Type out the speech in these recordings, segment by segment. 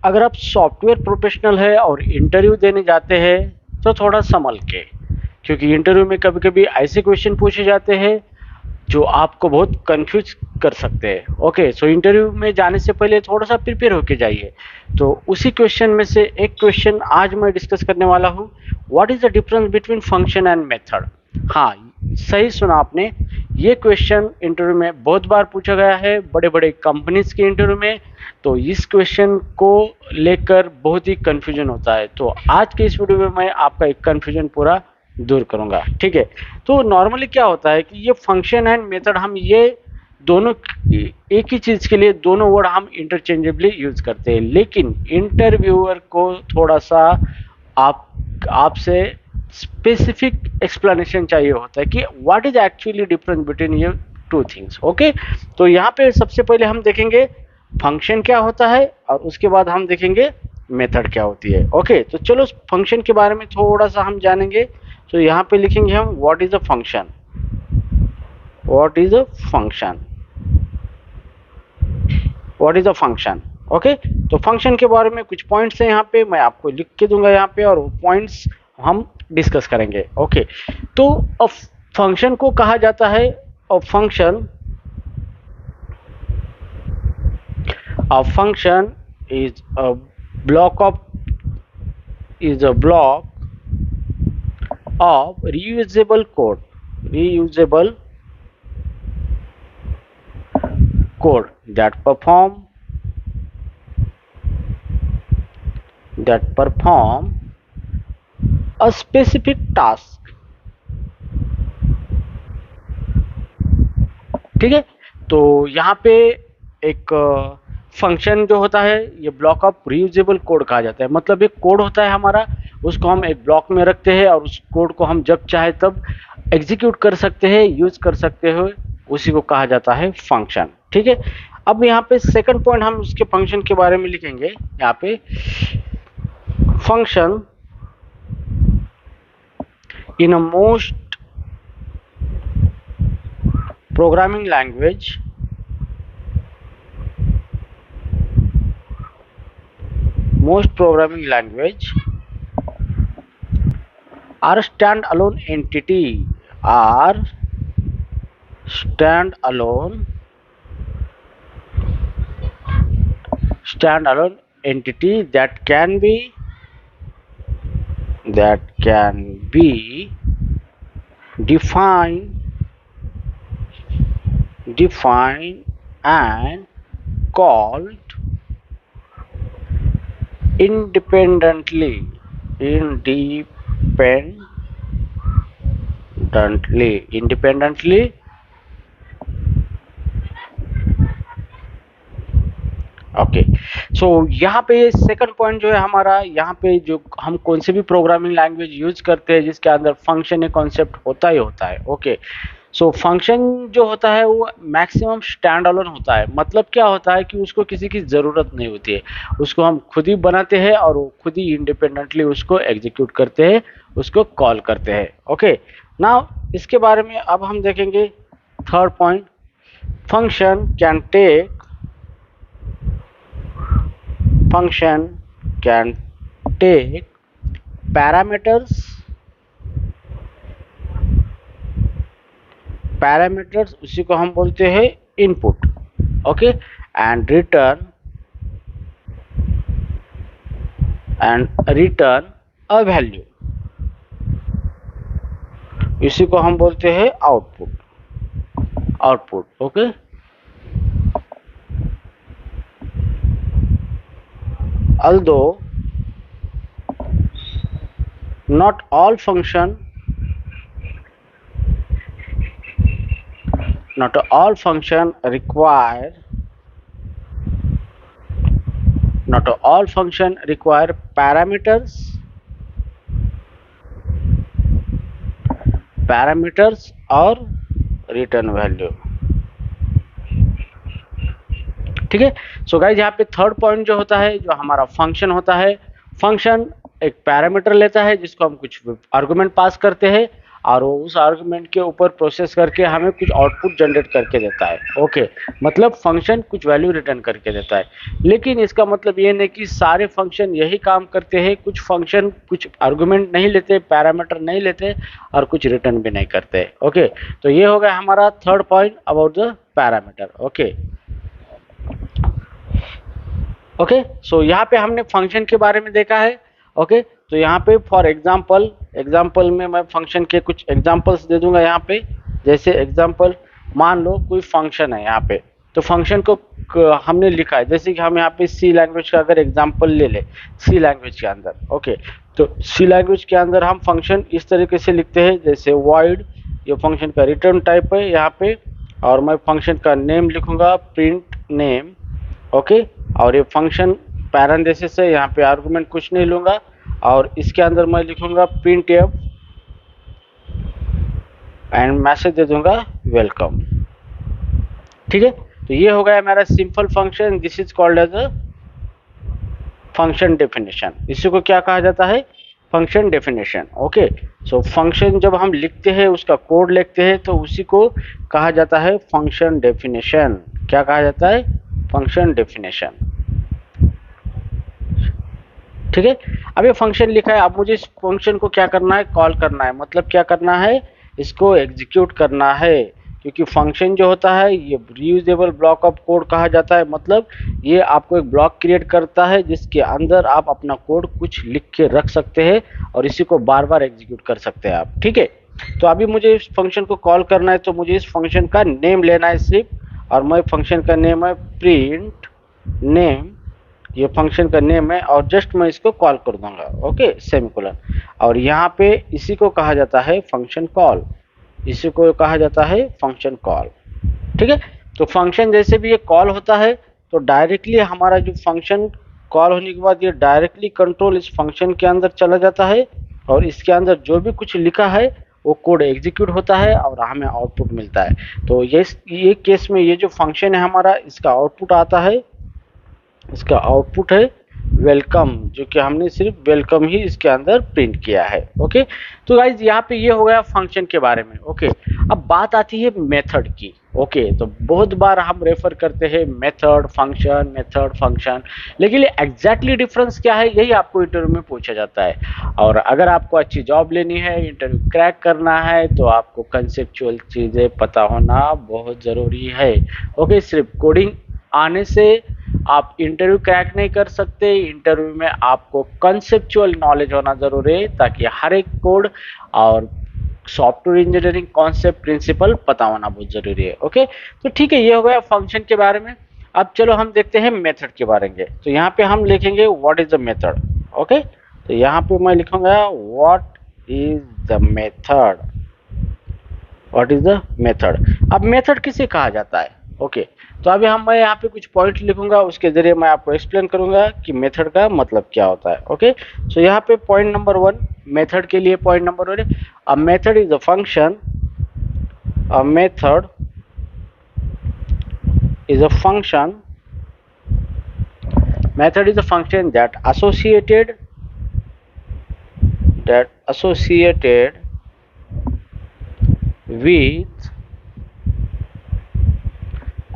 अगर आप software professional है और इंटरव्यू देने जाते हैं तो थोड़ा संभल के, क्योंकि इंटरव्यू में कभी कभी ऐसे क्वेश्चन पूछे जाते हैं जो आपको बहुत कंफ्यूज कर सकते हैं। ओके, सो इंटरव्यू में जाने से पहले थोड़ा सा प्रिपेयर होके जाइए। तो उसी क्वेश्चन में से एक क्वेश्चन आज मैं डिस्कस करने वाला हूँ, what is the difference between function and method. हाँ, सही सुना आपने, ये क्वेश्चन इंटरव्यू में बहुत बार पूछा गया है, बड़े बड़े कंपनीज के इंटरव्यू में। तो इस क्वेश्चन को लेकर बहुत ही कंफ्यूजन होता है, तो आज के इस वीडियो में मैं आपका एक कंफ्यूजन पूरा दूर करूंगा। ठीक है, तो नॉर्मली क्या होता है कि ये फंक्शन एंड मेथड, हम ये दोनों एक ही चीज के लिए दोनों वर्ड हम इंटरचेंजेबली यूज करते हैं, लेकिन इंटरव्यूअर को थोड़ा सा आपसे स्पेसिफिक एक्सप्लेनेशन चाहिए होता है कि what is actually difference between ये टू थिंग्स। ओके, तो यहाँ पे सबसे पहले हम देखेंगे फंक्शन क्या होता है और उसके बाद हम देखेंगे मेथड क्या होती है। ओके, तो चलो फंक्शन के बारे में थोड़ा सा हम जानेंगे। तो यहाँ पे लिखेंगे हम what is a function, what is a function, what is a function. Okay, तो फंक्शन के बारे में कुछ पॉइंट्स हैं यहाँ पे, मैं आपको लिख के दूंगा यहाँ पे, और वो पॉइंट्स हम डिस्कस करेंगे। ओके, तो अ फंक्शन को कहा जाता है, a function is a block of is a block of reusable code that perform a specific task। ठीक है, तो यहाँ पे एक फंक्शन जो होता है, ये ब्लॉक ऑफ रीयूजेबल कोड कहा जाता है। मतलब एक कोड होता है हमारा, उसको हम एक ब्लॉक में रखते हैं और उस कोड को हम जब चाहे तब एग्जीक्यूट कर सकते हैं, यूज कर सकते हो, उसी को कहा जाता है फंक्शन। ठीक है, अब यहाँ पे सेकंड पॉइंट हम उसके फंक्शन के बारे में लिखेंगे। यहाँ पे function in a most programming language are standalone entity that can be defined and called independently okay, so यहाँ पे सेकंड पॉइंट जो है हमारा, यहाँ पे जो हम कौन से भी प्रोग्रामिंग लैंग्वेज यूज करते हैं जिसके अंदर फंक्शन एक कॉन्सेप्ट होता ही होता है। ओके, सो फंक्शन जो होता है वो मैक्सिमम स्टैंड अलोन होता है। मतलब क्या होता है कि उसको किसी की ज़रूरत नहीं होती है, उसको हम खुद ही बनाते हैं और वो खुद ही इंडिपेंडेंटली उसको एग्जीक्यूट करते हैं, उसको कॉल करते हैं। ओके, नाउ इसके बारे में अब हम देखेंगे third point, function can take parameters, उसी को हम बोलते हैं input. Okay, and return a value, इसी को हम बोलते हैं output. Okay, although not all function require parameters और रिटर्न वैल्यू। ठीक है, सो गाइज यहाँ पे थर्ड पॉइंट जो होता है, जो हमारा फंक्शन होता है, फंक्शन एक पैरामीटर लेता है जिसको हम कुछ आर्गुमेंट पास करते हैं और वो उस आर्गुमेंट के ऊपर प्रोसेस करके हमें कुछ आउटपुट जनरेट करके देता है। ओके, मतलब फंक्शन कुछ वैल्यू रिटर्न करके देता है। लेकिन इसका मतलब ये नहीं कि सारे फंक्शन यही काम करते हैं। कुछ फंक्शन कुछ आर्गुमेंट नहीं लेते, पैरामीटर नहीं लेते और कुछ रिटर्न भी नहीं करते। ओके, तो ये हो गया हमारा third point about the parameter. Okay okay, so यहाँ पे हमने फंक्शन के बारे में देखा है। ओके, तो यहाँ पे फॉर एग्जाम्पल में मैं फंक्शन के कुछ एग्जाम्पल्स दे दूंगा यहाँ पे। जैसे एग्जाम्पल, मान लो कोई फंक्शन है यहाँ पे, तो फंक्शन को हमने लिखा है। जैसे कि हम यहाँ पे सी लैंग्वेज का अगर एग्जाम्पल ले ले, सी लैंग्वेज के अंदर। ओके, तो सी लैंग्वेज के अंदर हम फंक्शन इस तरीके से लिखते हैं, जैसे void, ये फंक्शन का रिटर्न टाइप है यहाँ पे, और मैं फंक्शन का नेम लिखूंगा प्रिंट नेम। ओके, और ये फंक्शन पैरेंथेसिस है, यहाँ पे आर्गुमेंट कुछ नहीं लूंगा, और इसके अंदर मैं लिखूंगा प्रिंट एफ एंड मैसेज दे दूंगा वेलकम। ठीक है, तो ये हो गया हमारा simple function. This is called as a function definition. इसी को क्या कहा जाता है? Function definition. Okay, so function जब हम लिखते हैं, उसका कोड लिखते हैं, तो उसी को कहा जाता है फंक्शन डेफिनेशन। क्या कहा जाता है? Function definition. ठीक है, अब ये फंक्शन लिखा है, अब मुझे इस फंक्शन को क्या करना है? कॉल करना है। मतलब क्या करना है? इसको एग्जीक्यूट करना है। क्योंकि फंक्शन जो होता है ये रीयूजेबल ब्लॉक ऑफ कोड कहा जाता है। मतलब ये आपको एक ब्लॉक क्रिएट करता है जिसके अंदर आप अपना कोड कुछ लिख के रख सकते हैं और इसी को बार बार एग्जीक्यूट कर सकते हैं आप। ठीक है, तो अभी मुझे इस फंक्शन को कॉल करना है, तो मुझे इस फंक्शन का नेम लेना है सिर्फ, और मैं फंक्शन का नेम है प्रिंट नेम, ये फंक्शन का नेम है, और जस्ट मैं इसको कॉल कर दूंगा। ओके, सेमीकोलन, और यहाँ पे इसी को कहा जाता है फंक्शन कॉल। इसी को कहा जाता है फंक्शन कॉल। ठीक है, तो फंक्शन जैसे भी ये कॉल होता है, तो डायरेक्टली हमारा जो फंक्शन कॉल होने के बाद ये डायरेक्टली कंट्रोल इस फंक्शन के अंदर चला जाता है, और इसके अंदर जो भी कुछ लिखा है वो कोड एग्जीक्यूट होता है और हमें आउटपुट मिलता है। तो ये केस में ये जो फंक्शन है हमारा, इसका आउटपुट आता है, इसका आउटपुट है वेलकम, जो कि हमने सिर्फ वेलकम ही इसके अंदर प्रिंट किया है। ओके, तो गाइज यहाँ पे ये हो गया फंक्शन के बारे में। ओके, अब बात आती है मेथड की। ओके, तो बहुत बार हम रेफर करते हैं मेथड फंक्शन, लेकिन ये एग्जैक्टली डिफरेंस क्या है, यही आपको इंटरव्यू में पूछा जाता है। और अगर आपको अच्छी जॉब लेनी है, इंटरव्यू क्रैक करना है, तो आपको कंसेप्चुअल चीजें पता होना बहुत जरूरी है। ओके, सिर्फ कोडिंग आने से आप इंटरव्यू क्रैक नहीं कर सकते। इंटरव्यू में आपको कंसेप्चुअल नॉलेज होना जरूरी है, ताकि हर एक कोड और सॉफ्टवेयर इंजीनियरिंग कॉन्सेप्ट प्रिंसिपल पता होना बहुत जरूरी है। ओके, तो ठीक है, ये हो गया फंक्शन के बारे में। अब चलो हम देखते हैं मेथड के बारे में। तो यहाँ पे हम लिखेंगे what is the method. Okay, तो यहाँ पे मैं लिखूंगा what is the method. What is the method. अब मेथड किसे कहा जाता है? ओके, तो अभी मैं यहाँ पे कुछ पॉइंट लिखूंगा, उसके जरिए मैं आपको एक्सप्लेन करूंगा कि मेथड का मतलब क्या होता है। ओके, सो यहाँ पे पॉइंट नंबर 1, मेथड के लिए point number 1, a method is a function, a method is a function, method is a function that associated with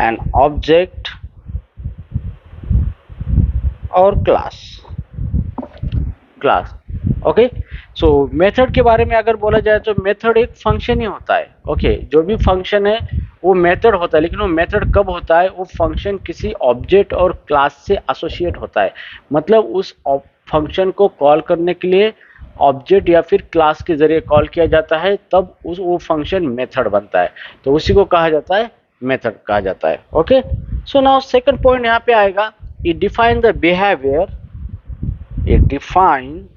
an object और क्लास। ओके, सो मेथड के बारे में अगर बोला जाए तो मेथड एक फंक्शन ही होता है। ओके, जो भी फंक्शन है वो मेथड होता है, लेकिन वो मेथड कब होता है? वो फंक्शन किसी ऑब्जेक्ट और क्लास से एसोसिएट होता है। मतलब उस फंक्शन को कॉल करने के लिए ऑब्जेक्ट या फिर क्लास के जरिए कॉल किया जाता है, तब वो फंक्शन मेथड बनता है। तो उसी को कहा जाता है मेथड कहा जाता है। Okay, so now second point यहाँ पे आएगा, it define the behavior, it define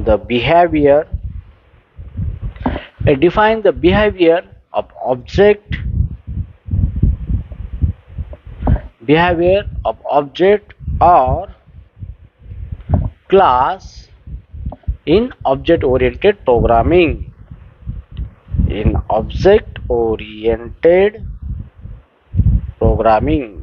the behavior of object, or class in object oriented programming. In object oriented programming,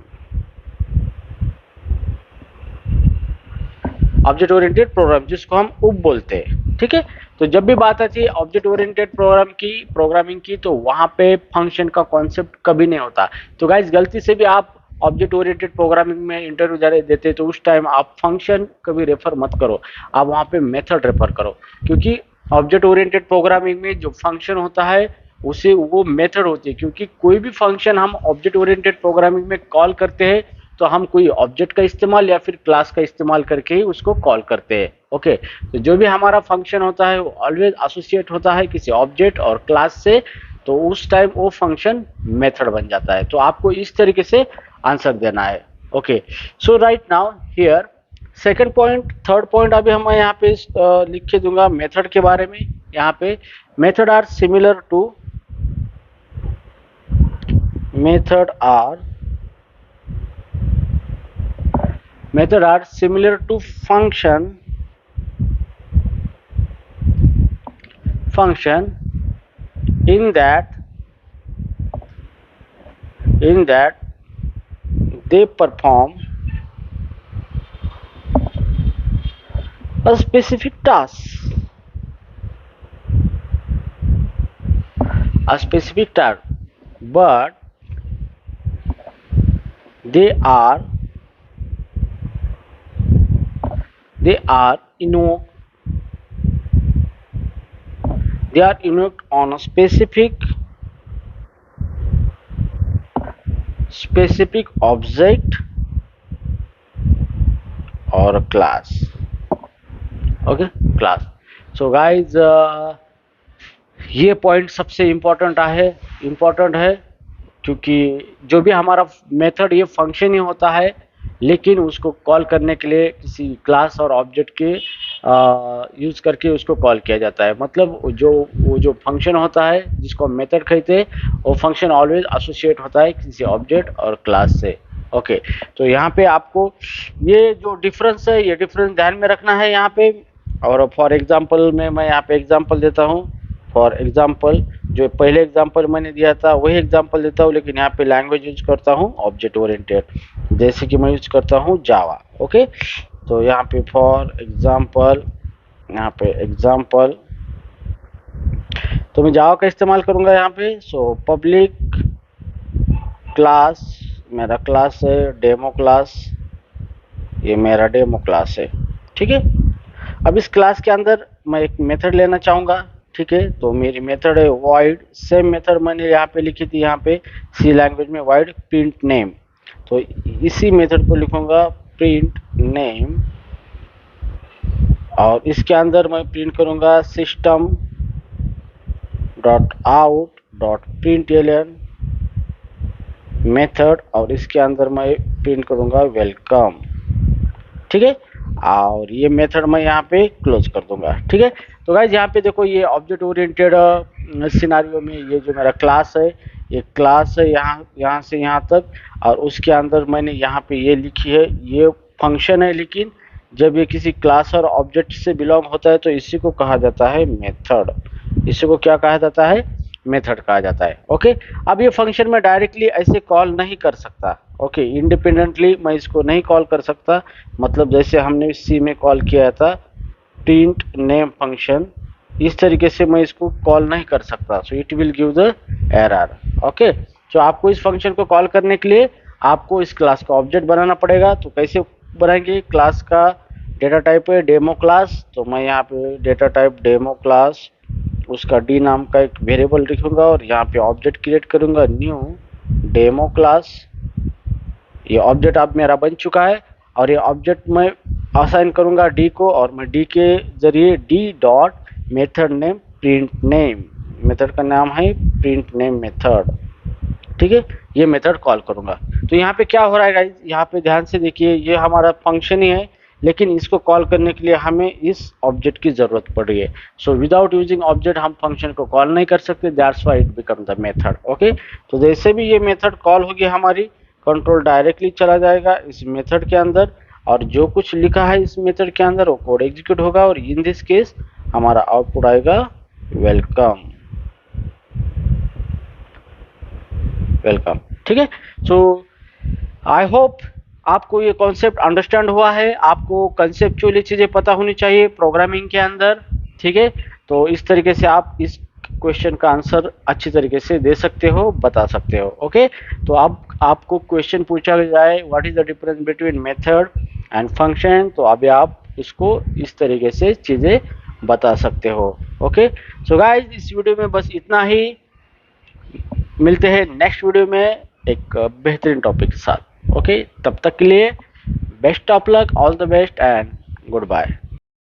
object oriented program जिसको हम उप बोलते हैं। ठीक है। तो जब भी बात आती है ऑब्जेक्ट ओरिएंटेड प्रोग्रामिंग की तो वहां पे फंक्शन का कॉन्सेप्ट कभी नहीं होता। तो गाइज गलती से भी आप ऑब्जेक्ट ओरिएंटेड प्रोग्रामिंग में इंटरव्यू देते तो उस टाइम आप फंक्शन कभी रेफर मत करो, आप वहां पे मेथड रेफर करो, क्योंकि ऑब्जेक्ट ओरिएंटेड प्रोग्रामिंग में जो फंक्शन होता है उसे वो मेथड होती है, क्योंकि कोई भी फंक्शन हम ऑब्जेक्ट ओरिएंटेड प्रोग्रामिंग में कॉल करते हैं तो हम कोई ऑब्जेक्ट का इस्तेमाल या फिर क्लास का इस्तेमाल करके ही उसको कॉल करते हैं। ओके, तो जो भी हमारा फंक्शन होता है वो ऑलवेज एसोसिएट होता है किसी ऑब्जेक्ट और क्लास से, तो उस टाइम वो फंक्शन मेथड बन जाता है। तो आपको इस तरीके से आंसर देना है। Okay, so right now here second point, third point अभी हम यहाँ पे लिख के दूंगा मेथड के बारे में। यहाँ पे method are similar to method are similar to function in that they perform a specific task, but they are invoked on a specific object or a class. Okay, class. So guys, ये point सबसे important है, क्योंकि जो भी हमारा method ये function ही होता है, लेकिन उसको कॉल करने के लिए किसी क्लास और ऑब्जेक्ट के यूज करके उसको कॉल किया जाता है। मतलब वो जो फंक्शन होता है जिसको हम मेथड कहते हैं, वो फंक्शन ऑलवेज एसोसिएट होता है किसी ऑब्जेक्ट और क्लास से। ओके, तो यहाँ पे आपको ये जो डिफरेंस है, ये डिफरेंस ध्यान में रखना है यहाँ पे। और फॉर एग्जांपल मैं यहाँ पे एग्जांपल देता हूँ। फॉर एग्जांपल जो पहले एग्जांपल मैंने दिया था वही एग्जांपल देता हूँ, लेकिन यहाँ पे लैंग्वेज यूज करता हूँ ऑब्जेक्ट ओरिएंटेड, जैसे कि मैं यूज करता हूँ जावा। ओके, तो यहाँ पे फॉर एग्जांपल, यहाँ पे एग्जांपल, तो मैं जावा का इस्तेमाल करूँगा यहाँ पे। सो पब्लिक क्लास, मेरा क्लास है डेमो क्लास, ये मेरा डेमो क्लास है। ठीक है, अब इस क्लास के अंदर मैं एक मेथड लेना चाहूँगा। ठीक है, तो मेरी मेथड है void, सेम मेथड मैंने यहाँ पे लिखी थी, यहाँ पे सी लैंग्वेज में void प्रिंट नेम। तो इसी मेथड को लिखूंगा प्रिंट नेम, और इसके अंदर मैं प्रिंट करूंगा system dot out dot println method, और इसके अंदर मैं प्रिंट करूंगा वेलकम। ठीक है, और ये मेथड मैं यहाँ पे क्लोज कर दूंगा। ठीक है, तो गाइज यहाँ पे देखो ये ऑब्जेक्ट ओरिएंटेड सिनारियो में ये जो मेरा क्लास है, ये क्लास है यहाँ से यहाँ तक, और उसके अंदर मैंने यहाँ पे ये लिखी है, ये फंक्शन है, लेकिन जब ये किसी क्लास और ऑब्जेक्ट से बिलोंग होता है तो इसी को कहा जाता है मेथड। इसी को क्या कहा जाता है? मेथड कहा जाता है। ओके, अब ये फंक्शन मैं डायरेक्टली ऐसे कॉल नहीं कर सकता। ओके, इंडिपेंडेंटली मैं इसको नहीं कॉल कर सकता। मतलब जैसे हमने सी में कॉल किया था प्रिंट नेम फंक्शन, इस तरीके से मैं इसको कॉल नहीं कर सकता। So it will give the error. Okay, तो आपको इस फंक्शन को कॉल करने के लिए आपको इस क्लास का ऑब्जेक्ट बनाना पड़ेगा। तो कैसे बनाएंगे? क्लास का डेटा टाइप है डेमो क्लास, तो मैं यहाँ पे डेटा टाइप डेमो क्लास, उसका डी नाम का एक वेरिएबल लिखूंगा और यहाँ पे ऑब्जेक्ट क्रिएट करूंगा न्यू डेमो क्लास। ये ऑब्जेक्ट अब मेरा बन चुका है, और ये ऑब्जेक्ट मैं असाइन करूंगा डी को, और मैं डी के जरिए D dot method name print name, method का नाम है प्रिंट नेम मेथड। ठीक है, ये मेथड कॉल करूंगा। तो यहाँ पे क्या हो रहा है गाइस, यहाँ पे ध्यान से देखिए, ये हमारा फंक्शन ही है, लेकिन इसको कॉल करने के लिए हमें इस ऑब्जेक्ट की जरूरत पड़ रही है। सो विदाउट यूजिंग ऑब्जेक्ट हम फंक्शन को कॉल नहीं कर सकते, that's why it become the method. Okay, तो जैसे भी ये मेथड कॉल होगी हमारी, कंट्रोल डायरेक्टली चला जाएगा इस मेथड के अंदर, और जो कुछ लिखा है इस मेथड के अंदर वो कोड एग्जीक्यूट होगा, और इन दिस केस हमारा आउटपुट आएगा वेलकम। वेलकम। ठीक है, सो आई होप आपको ये कॉन्सेप्ट अंडरस्टैंड हुआ है। आपको कंसेप्चुअली चीजें पता होनी चाहिए प्रोग्रामिंग के अंदर। ठीक है, तो इस तरीके से आप इस क्वेश्चन का आंसर अच्छी तरीके से दे सकते हो, बता सकते हो। ओके, तो अब आपको क्वेश्चन पूछा जाए what is the difference between method and function, तो अभी आप इसको इस तरीके से चीजें बता सकते हो। ओके, सो गाइस इस वीडियो में बस इतना ही, मिलते हैं नेक्स्ट वीडियो में एक बेहतरीन टॉपिक के साथ। ओके, तब तक के लिए best of luck, all the best and good bye.